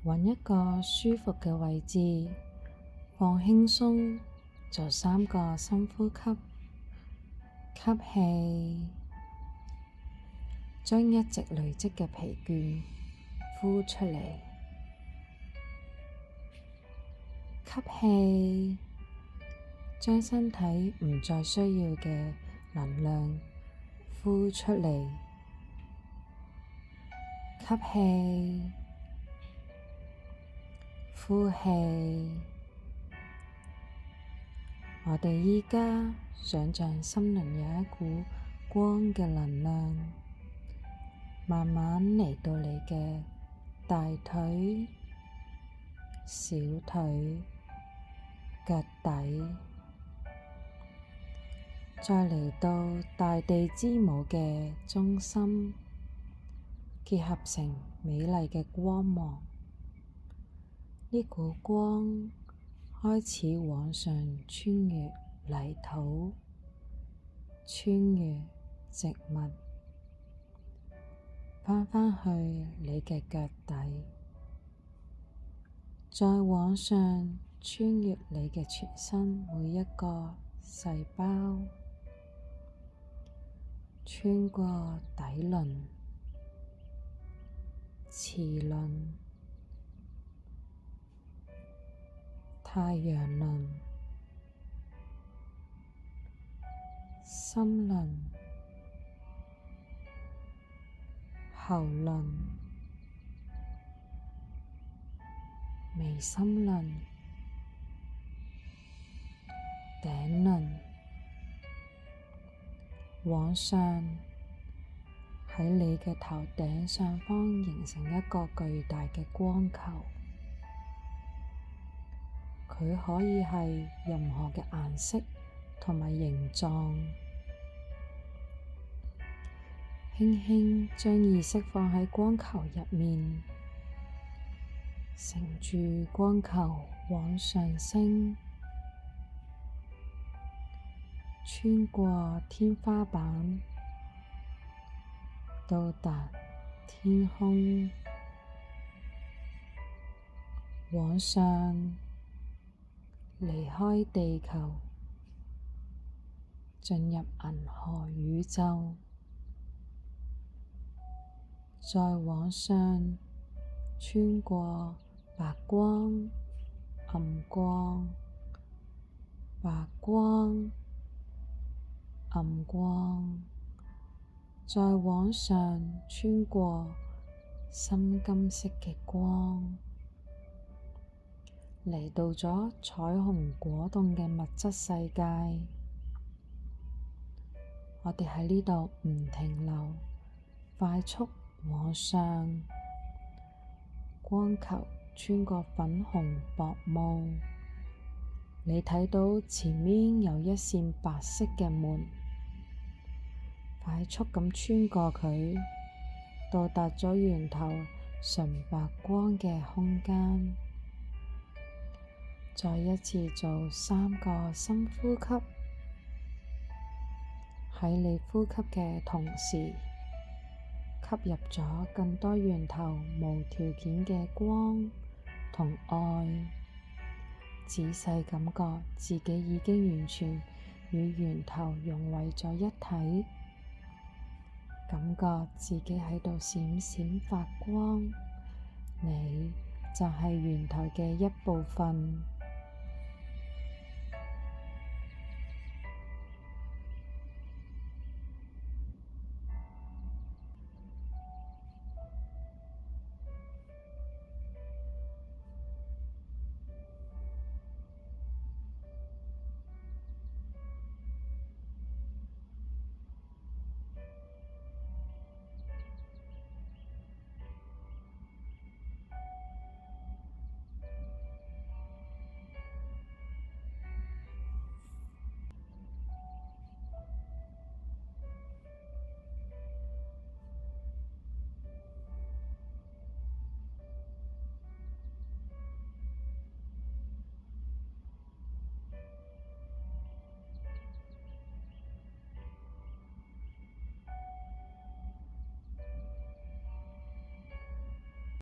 揾一個舒服嘅位置，放輕鬆，做3個深呼吸。吸氣，將一直累積嘅疲倦呼出嚟。吸氣，將身體唔再需要嘅能量呼出嚟。吸氣，呼氣。我哋而家想象心輪有一股光嘅能量，慢慢嚟到你嘅大腿、小腿、腳底，再嚟到大地之母嘅中心，結合成美麗嘅光芒。呢股光開始往上穿越泥土，穿越植物，返去你嘅腳底，再往上穿越你嘅全身每一個細胞，穿過底輪、臍輪、太陽輪、心輪、喉輪、眉心輪、頂輪，往上喺你嘅頭頂上方形成一個巨大嘅光球。佢可以係任何嘅顏色同埋形狀，輕輕將意識放喺光球入面，乘住光球往上升，穿過天花板，到達天空，往上離開地球，進入銀河宇宙，再往上穿過白光、暗光、白光、暗光，再往上穿過深金色嘅光，嚟到咗彩虹果凍嘅物質世界。我哋喺呢度唔停留，快速往上，光球穿過粉紅薄霧，你睇到前面有一扇白色嘅門，快速咁穿過佢，到達咗源頭純白光嘅空間。再一次做3個深呼吸，喺你呼吸嘅同時，吸入咗更多源頭無條件嘅光同愛，仔細感覺自己已經完全與源頭融為咗一體，感覺自己喺度閃閃發光，你就係源頭嘅一部分。